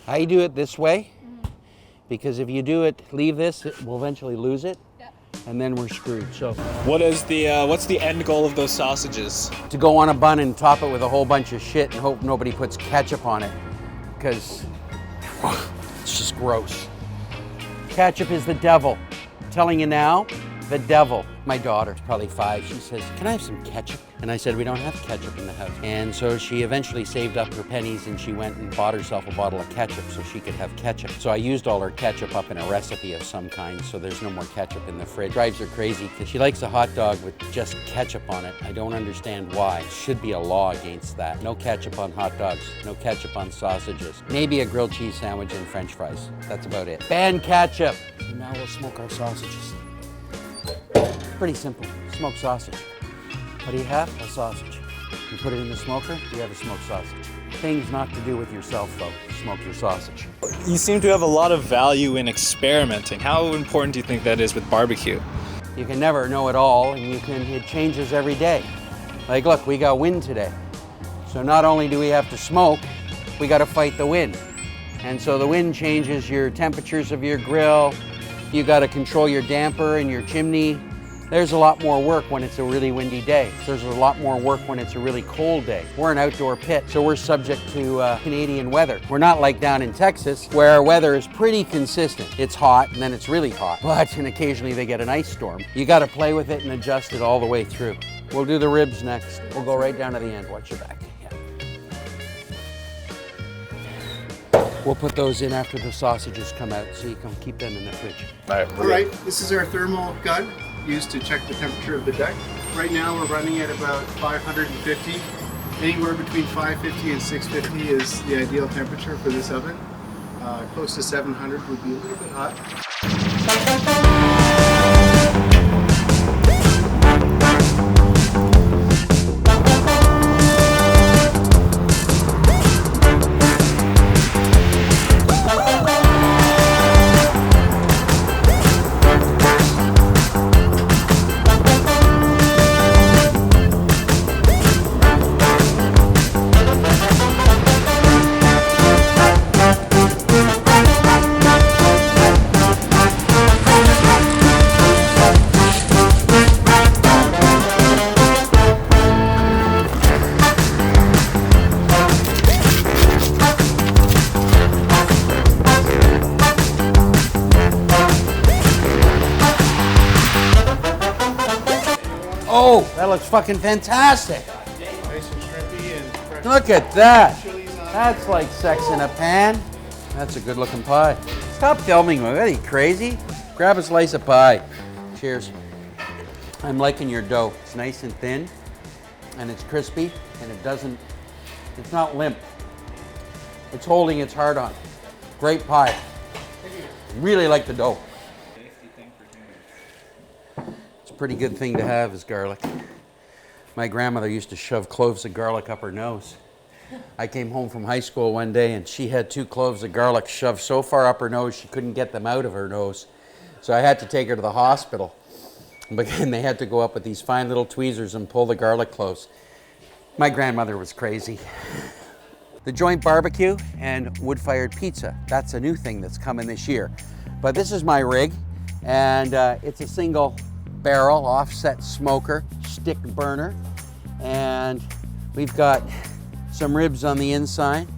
I do it this way because if you do it, leave this, we'll eventually lose it. And then we're screwed. So What's the end goal of those sausages? to go on a bun and top it with a whole bunch of shit and hope nobody puts ketchup on it, because it's just gross. Ketchup is the devil. I'm telling you now, the devil. My daughter's probably 5. She says, "Can I have some ketchup?" And I said, "We don't have ketchup in the house." And so she eventually saved up her pennies and she went and bought herself a bottle of ketchup so she could have ketchup. So I used all her ketchup up in a recipe of some kind, so there's no more ketchup in the fridge. Drives her crazy because she likes a hot dog with just ketchup on it. I don't understand why. Should be a law against that. No ketchup on hot dogs, no ketchup on sausages. Maybe a grilled cheese sandwich and French fries. That's about it. Ban ketchup. Now we'll smoke our sausages. Pretty simple. Smoked sausage. What do you have? A sausage. You put it in the smoker, you have a smoked sausage. Things not to do with yourself, though. Smoke your sausage. You seem to have a lot of value in experimenting. How important do you think that is with barbecue? You can never know it all, and it changes every day. Like, look, we got wind today. So not only do we have to smoke, we got to fight the wind. And so the wind changes your temperatures of your grill. You got to control your damper and your chimney. There's a lot more work when it's a really windy day. There's a lot more work when it's a really cold day. We're an outdoor pit, so we're subject to Canadian weather. We're not like down in Texas, where our weather is pretty consistent. It's hot, and then it's really hot, and occasionally they get an ice storm. You gotta play with it and adjust it all the way through. We'll do the ribs next. We'll go right down to the end. Watch your back. Yeah. We'll put those in after the sausages come out, so you can keep them in the fridge. All right, this is our thermal gun used to check the temperature of the deck. Right now we're running at about 550. Anywhere between 550 and 650 is the ideal temperature for this oven. Close to 700 would be a little bit hot. Oh, that looks fucking fantastic. Nice and shrimpy and fresh. Look at that. Chilies on it. That's like sex in a pan. That's a good looking pie. Stop filming me. What are you, crazy? Grab a slice of pie. Cheers. I'm liking your dough. It's nice and thin, and it's crispy, and it's not limp. It's holding its heart on. Great pie. Really like the dough. It's a pretty good thing to have is garlic. My grandmother used to shove cloves of garlic up her nose. I came home from high school one day and she had 2 cloves of garlic shoved so far up her nose she couldn't get them out of her nose. So I had to take her to the hospital. But then they had to go up with these fine little tweezers and pull the garlic cloves. My grandmother was crazy. The joint barbecue and wood-fired pizza. That's a new thing that's coming this year. But this is my rig, and it's a single barrel offset smoker, stick burner, and we've got some ribs on the inside.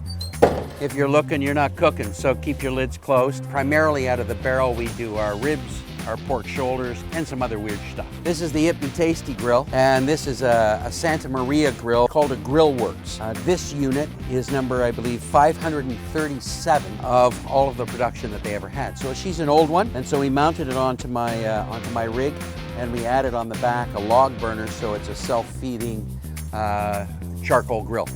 If you're looking, you're not cooking, so keep your lids closed. Primarily out of the barrel, we do our ribs, our pork shoulders, and some other weird stuff. This is the Ip Me Tasty grill, and this is a Santa Maria grill called a Grillworks. This unit is number, I believe, 537 of all of the production that they ever had. So she's an old one, and so we mounted it onto my rig, and we added on the back a log burner, so it's a self-feeding charcoal grill.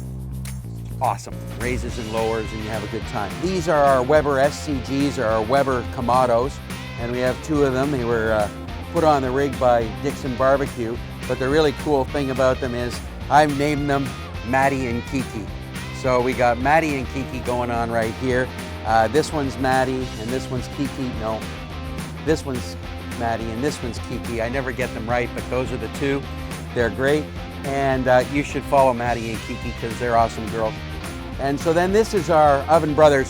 Awesome. Raises and lowers, and you have a good time. These are our Weber SCGs, or our Weber Kamados, and we have 2 of them. They were put on the rig by Dixon Barbecue, but the really cool thing about them is I've named them Maddie and Kiki. So we got Maddie and Kiki going on right here. This one's Maddie, and this one's Kiki. No, this one's Maddie, and this one's Kiki. I never get them right, but those are the 2. They're great. And you should follow Maddie and Kiki because they're awesome girls. And so then this is our Oven Brothers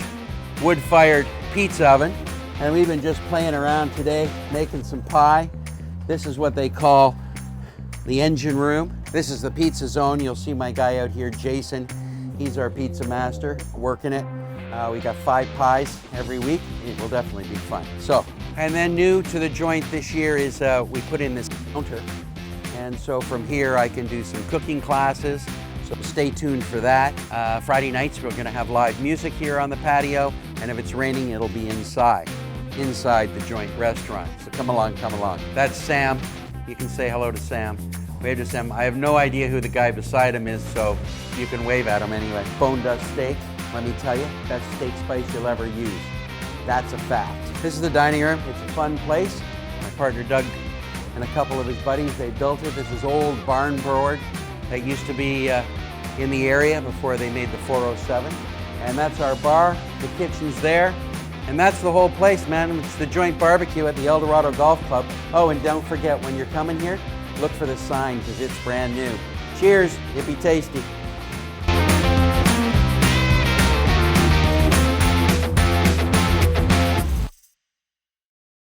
wood-fired pizza oven. And we've been just playing around today, making some pie. This is what they call the engine room. This is the pizza zone. You'll see my guy out here, Jason. He's our pizza master, working it. We got 5 pies every week. It will definitely be fun. So, and then new to the joint this year is we put in this counter. And so from here I can do some cooking classes. So stay tuned for that. Friday nights we're gonna have live music here on the patio. And if it's raining, it'll be inside the joint restaurant. So come along, come along. That's Sam. You can say hello to Sam. Wave to Sam. I have no idea who the guy beside him is, so you can wave at him anyway. Bone dust steak. Let me tell you, best steak spice you'll ever use. That's a fact. This is the dining room. It's a fun place. My partner Doug and a couple of his buddies, they built it. This is old barn board that used to be in the area before they made the 407. And that's our bar. The kitchen's there. And that's the whole place, man. It's the joint barbecue at the El Dorado Golf Club. Oh, and don't forget, when you're coming here, look for the sign because it's brand new. Cheers, yippee tasty.